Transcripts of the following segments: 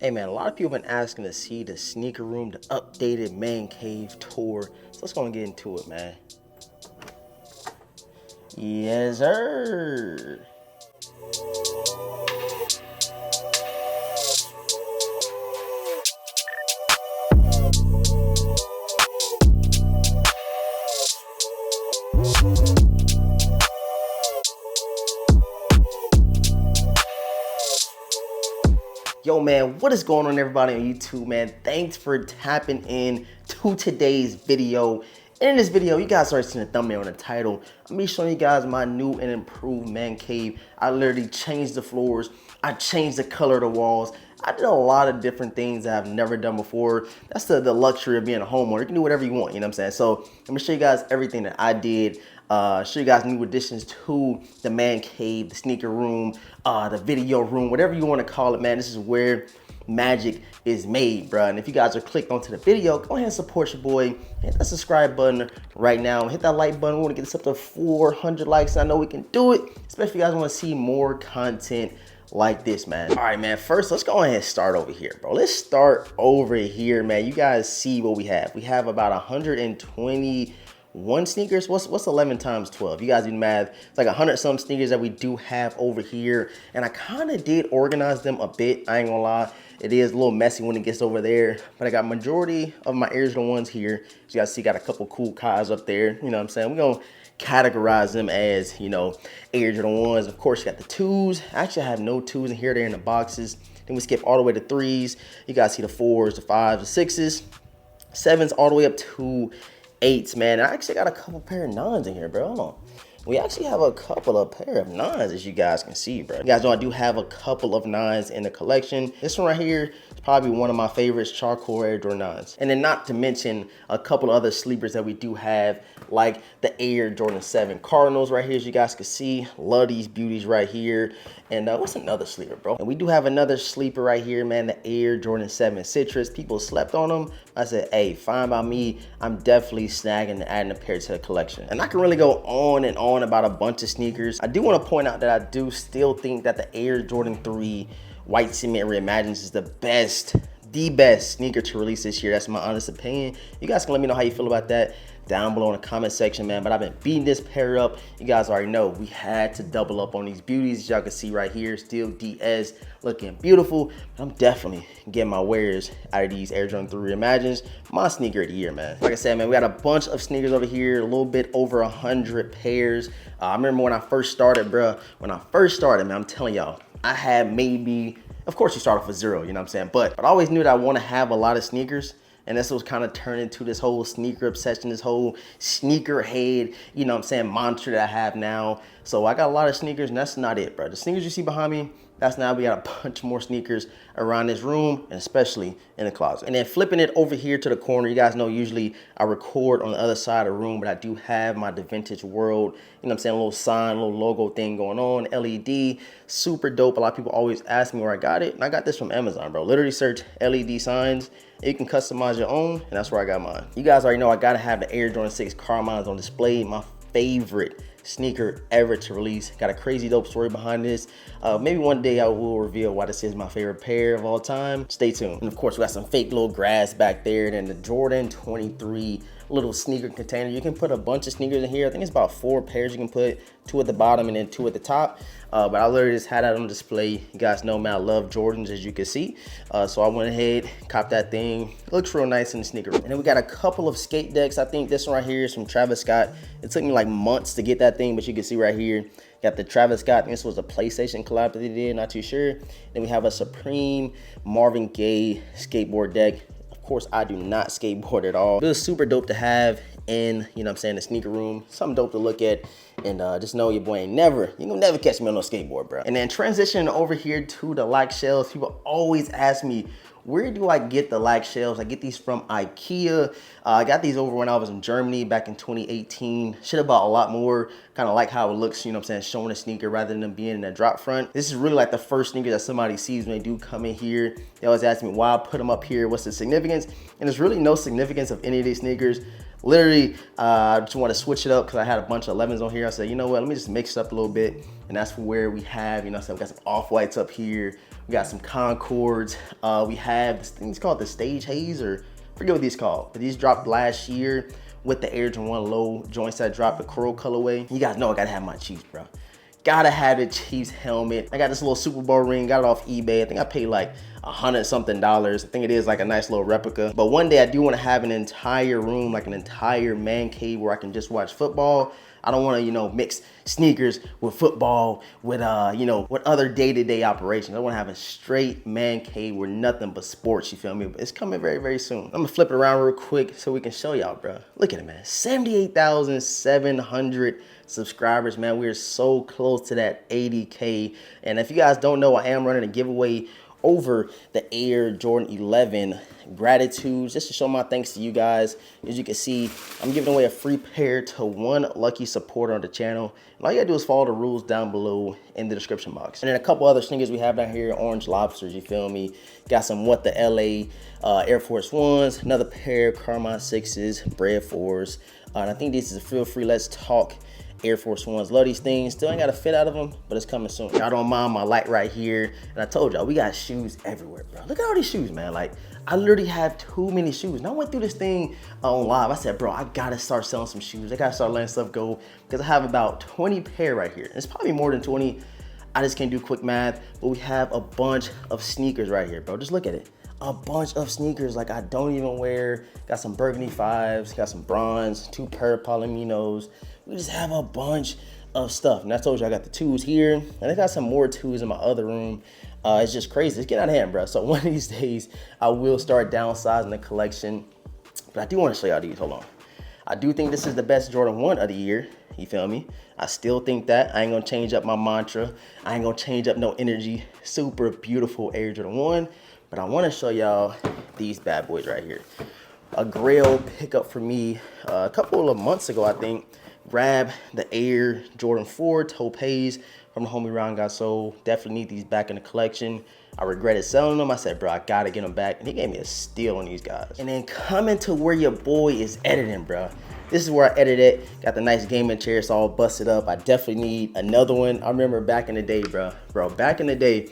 Hey man, a lot of people have been asking to see the sneaker room, the updated man cave tour. So let's go and get into it, man. Yes, sir. Yo man, what is going on everybody on YouTube, man? Thanks for tapping in to today's video. In this video, you guys already seen the thumbnail and the title. I'm gonna be showing you guys my new and improved man cave. I literally changed the floors. I changed the color of the walls. I did a lot of different things that I've never done before. That's the luxury of being a homeowner. You can do whatever you want, you know what I'm saying? So I'm gonna show you guys everything that I did. Show you guys new additions to the man cave, the sneaker room, the video room, whatever you want to call it, man. This is where magic is made, bro. And if you guys are clicked onto the video, go ahead and support your boy. Hit that subscribe button right now. Hit that like button. We want to get this up to 400 likes. I know we can do it, especially if you guys want to see more content like this, man. All right, man. First, let's go ahead and start over here, bro. Let's start over here, man. You guys see what we have. We have about 121 sneakers. What's 11 times 12? You guys do the math. It's like 100 some sneakers that we do have over here, and I kind of did organize them a bit. I ain't gonna lie, it is a little messy when it gets over there, but I got majority of my Air Jordan ones here. As you guys see, got a couple cool Kais up there. You know what I'm saying? We're gonna categorize them as, you know, Air Jordan 1s. Of course, you got the 2s. Actually, I have no 2s in here. They're in the boxes. Then we skip all the way to 3s. You guys see the 4s, the 5s, the 6s, 7s, all the way up to 8s, man. I actually got a couple pair of 9s in here, bro. Hold on. We actually have a couple of pair of 9s, as you guys can see, bro. You guys know I do have a couple of 9s in the collection. This one right here is probably one of my favorites, charcoal Air Jordan 9s. And then not to mention a couple of other sleepers that we do have, like the Air Jordan 7 Cardinals right here, as you guys can see. Love these beauties right here. And what's another sleeper, bro? And we do have another sleeper right here, man, the Air Jordan 7 Citrus. People slept on them. I said, hey, fine by me. I'm definitely snagging and adding a pair to the collection. And I can really go on and on about a bunch of sneakers. I do want to point out that I do still think that the Air Jordan 3 White Cement Reimagines is the best sneaker to release this year. That's my honest opinion. You guys can let me know how you feel about that down below in the comment section, man. But I've been beating this pair up. You guys already know we had to double up on these beauties. As y'all can see right here, still DS looking beautiful. I'm definitely getting my wares out of these Air Jordan 3 Reimagines. My sneaker of the year, man. Like I said, man, we got a bunch of sneakers over here, a little bit over 100 pairs. I remember when I first started, bro. When I first started, man, I'm telling y'all, I had maybe, of course you start off with 0, you know what I'm saying? But I always knew that I want to have a lot of sneakers. And this was kind of turned into this whole sneaker obsession, this whole sneaker head, you know what I'm saying, mantra that I have now. So I got a lot of sneakers, and that's not it, bro. The sneakers you see behind me, that's now we got a bunch more sneakers around this room, and especially in the closet. And then flipping it over here to the corner, you guys know usually I record on the other side of the room, but I do have my The Vintage World, you know what I'm saying, a little sign, a little logo thing going on, LED, super dope. A lot of people always ask me where I got it, and I got this from Amazon, bro. Literally search LED signs. You can customize your own, and that's where I got mine. You guys already know I gotta have the Air Jordan 6 Carmines on display. My favorite sneaker ever to release. Got a crazy dope story behind this. Maybe one day I will reveal why this is my favorite pair of all time. Stay tuned. And of course, we got some fake little grass back there, and then the Jordan 23 little sneaker container. You can put a bunch of sneakers in here. I think it's about 4 pairs you can put, 2 at the bottom and then 2 at the top. But I literally just had that on display. You guys know, man, I love Jordans, as you can see. So I went ahead, copped that thing. It looks real nice in the sneaker room. And then we got a couple of skate decks. I think this one right here is from Travis Scott. It took me like months to get that thing, but you can see right here, got the Travis Scott. I think this was a PlayStation collab that they did, not too sure. Then we have a Supreme Marvin Gaye skateboard deck. Of course, I do not skateboard at all. It was super dope to have in, you know what I'm saying, the sneaker room. Something dope to look at. And just know your boy ain't never, you gonna never catch me on no skateboard, bro. And then transitioning over here to the like shelves, people always ask me, where do I get the like shelves? I get these from IKEA. I got these over when I was in Germany back in 2018. Should have bought a lot more. Kind of like how it looks, you know what I'm saying, showing a sneaker rather than being in a drop front. This is really like the first sneaker that somebody sees when they do come in here. They always ask me why I put them up here, what's the significance? And there's really no significance of any of these sneakers Literally, I just want to switch it up because I had a bunch of 11s on here. I said, you know what, let me just mix it up a little bit. And that's where we have, you know, so we got some off-whites up here. We got some Concords. We have this thing, it's called the Stage Haze, or I forget what these called, but these dropped last year with the Air Jordan 1 low joints that dropped, the coral colorway. You guys know I gotta have my Chiefs, bro. Gotta have the Chiefs helmet. I got this little Super Bowl ring, got it off eBay. I think I paid like $100 something. I think it is like a nice little replica. But one day I do want to have an entire room, like an entire man cave where I can just watch football. I don't want to, you know, mix sneakers with football, with you know, with other day-to-day operations. I want to have a straight man cave where nothing but sports, you feel me? But it's coming very, very soon. I'm gonna flip it around real quick so we can show y'all, bro. Look at it, man. 78,700 subscribers, man. We're so close to that 80K. And if you guys don't know, I am running a giveaway over the Air Jordan 11 gratitudes, just to show my thanks to you guys. As you can see, I'm giving away a free pair to one lucky supporter on the channel. And all you gotta do is follow the rules down below in the description box. And then a couple other sneakers we have down here, Orange Lobsters, you feel me? Got some What the LA Air Force Ones, another pair Carmine 6s, Bread 4s. And I think this is a feel free Let's Talk Air Force Ones. Love these things. Still ain't got a fit out of them, but it's coming soon. Y'all don't mind my light right here. And I told y'all, we got shoes everywhere, bro. Look at all these shoes, man. Like, I literally have too many shoes. And I went through this thing on live. I said, bro, I gotta start selling some shoes. I gotta start letting stuff go because I have about 20 pair right here. It's probably more than 20. I just can't do quick math, but we have a bunch of sneakers right here, bro. Just look at it. A bunch of sneakers like I don't even wear. Got some burgundy 5s, got some bronze, 2 pair of Palominos. We just have a bunch of stuff. And I told you I got the 2s here, and I got some more 2s in my other room. It's just crazy. It's getting out of hand, bro. So one of these days, I will start downsizing the collection. But I do want to show y'all these. Hold on. I do think this is the best Jordan 1 of the year. You feel me? I still think that. I ain't gonna change up my mantra. I ain't gonna change up no energy. Super beautiful Air Jordan 1. But I want to show y'all these bad boys right here. A grail pickup for me a couple of months ago, I think. Grab the Air Jordan 4 Topaz from the homie Ron got sold. Definitely need these back in the collection. I regretted selling them. I said, bro, I gotta get them back. And he gave me a steal on these guys. And then coming to where your boy is editing, bro. This is where I edit it. Got the nice gaming chair. It's all busted up. I definitely need another one. I remember back in the day, bro. Back in the day.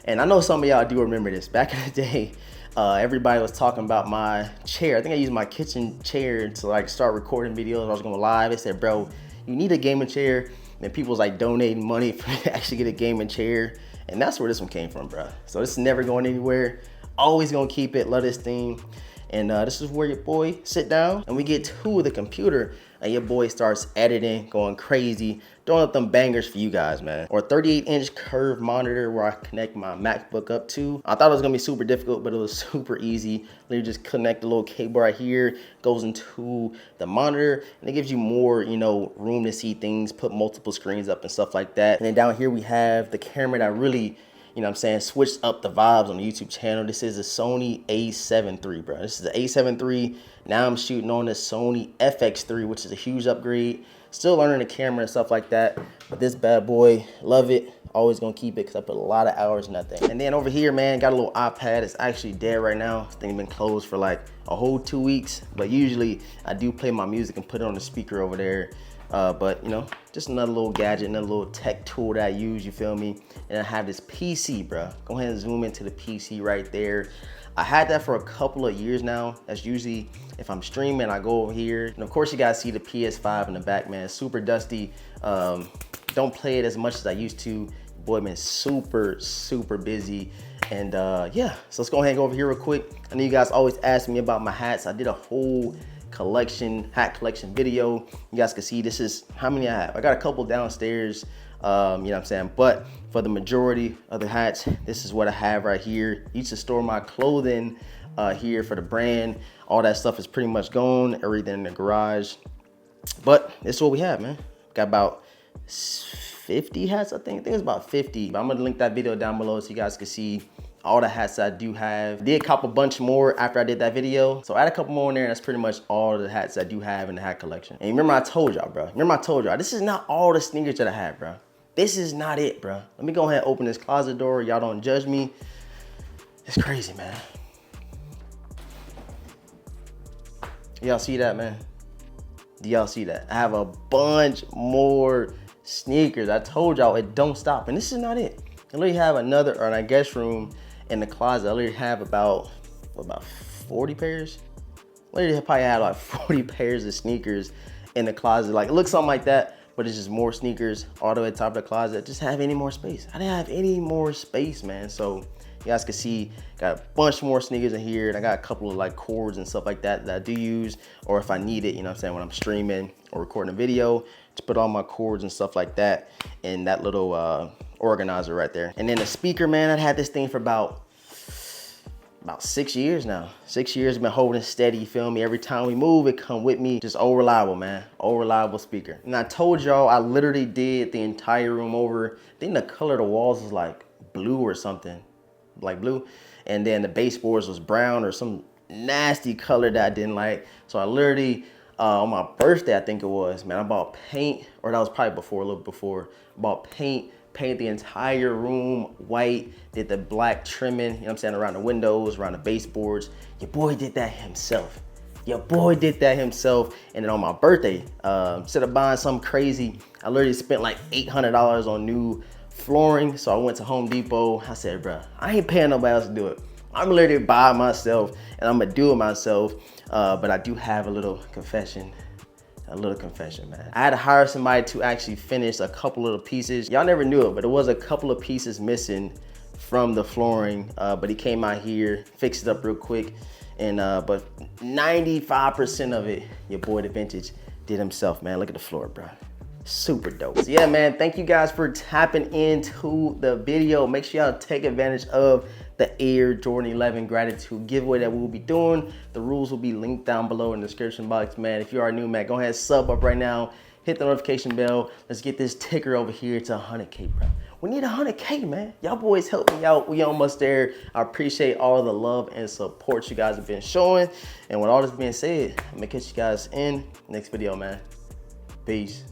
And I know some of y'all do remember this. Back in the day, everybody was talking about my chair. I think I used my kitchen chair to like start recording videos. I was going live. They said, bro, you need a gaming chair. And people was like donating money for me to actually get a gaming chair. And that's where this one came from, bro. So this is never going anywhere. Always gonna keep it. Love this thing. And this is where your boy sit down and we get to the computer and your boy starts editing, going crazy, throwing up them bangers for you guys, man. Or 38-inch curved monitor where I connect my MacBook up to. I thought it was gonna be super difficult, but it was super easy. Literally just connect the little cable right here, goes into the monitor, and it gives you more, you know, room to see things, put multiple screens up and stuff like that. And then down here we have the camera that really, you know what I'm saying, switched up the vibes on the YouTube channel. This is a Sony A7 III, bro. This is the A7 III. Now I'm shooting on the Sony FX3, which is a huge upgrade. Still learning the camera and stuff like that. But this bad boy, love it. Always gonna keep it because I put a lot of hours in that thing. And then over here, man, got a little iPad. It's actually dead right now. This thing been closed for like a whole 2 weeks. But usually I do play my music and put it on the speaker over there. But you know, just another little gadget, another little tech tool that I use, you feel me? And I have this PC, bro. Go ahead and zoom into the PC right there. I had that for a couple of years now. That's usually if I'm streaming, I go over here. And of course you guys see the PS5 in the back, man. Super dusty. Don't play it as much as I used to. Boy, man, super busy. And yeah, so let's go ahead and go over here real quick. I know you guys always ask me about my hats. I did a whole hat collection video. You guys can see this is how many I have. I got a couple downstairs, you know what I'm saying? But for the majority of the hats, this is what I have right here. Used to store my clothing here for the brand. All that stuff is pretty much gone, everything in the garage. But this is what we have, man. Got about 50 hats, I think it's about 50. But I'm gonna link that video down below so you guys can see all the hats that I do have. Did cop a bunch more after I did that video. So I had a couple more in there, and that's pretty much all of the hats I do have in the hat collection. And remember I told y'all, bro. This is not all the sneakers that I have, bro. This is not it, bro. Let me go ahead and open this closet door. Y'all don't judge me. It's crazy, man. Y'all see that, man? Do y'all see that? I have a bunch more sneakers. I told y'all it don't stop. And this is not it. I literally have another, or in a guest room in the closet, I literally have about 40 pairs? Literally probably had like 40 pairs of sneakers in the closet. Like, it looks something like that, but it's just more sneakers all the way to the top of the closet. I just have any more space. I didn't have any more space, man. So you guys can see, got a bunch more sneakers in here, and I got a couple of like cords and stuff like that that I do use, or if I need it, you know what I'm saying, when I'm streaming or recording a video, to put all my cords and stuff like that in that little organizer right there. And then the speaker, man, I had this thing for about 6 years now. 6 years, been holding steady, you feel me? Every time we move, it come with me. Just old reliable, man. Old reliable speaker. And I told y'all I literally did the entire room over. I think the color of the walls was like blue or something, like blue. And then the baseboards was brown or some nasty color that I didn't like. So I literally, on my birthday, I think it was, man, I bought paint, or that was probably before, a little before, bought paint, painted the entire room white, did the black trimming, you know what I'm saying, around the windows, around the baseboards. Your boy did that himself. Your boy did that himself. And then on my birthday, instead of buying something crazy, I literally spent like $800 on new flooring. So I went to Home Depot. I said, bro, I ain't paying nobody else to do it. I'm literally buy it myself, and I'm gonna do it myself. But I do have a little confession. Man. I had to hire somebody to actually finish a couple of the pieces. Y'all never knew it, but there was a couple of pieces missing from the flooring. But he came out here, fixed it up real quick. And but 95% of it, your boy The Vintage did himself, man. Look at the floor, bro. Super dope. So yeah, man, thank you guys for tapping into the video. Make sure y'all take advantage of the Air Jordan 11 gratitude giveaway that we will be doing. The rules will be linked down below in the description box, man. If you are new, man, go ahead and sub up right now. Hit the notification bell. Let's get this ticker over here to 100K, bro. We need 100K, man. Y'all boys help me out. We almost there. I appreciate all the love and support you guys have been showing. And with all this being said, I'm gonna catch you guys in the next video, man. Peace.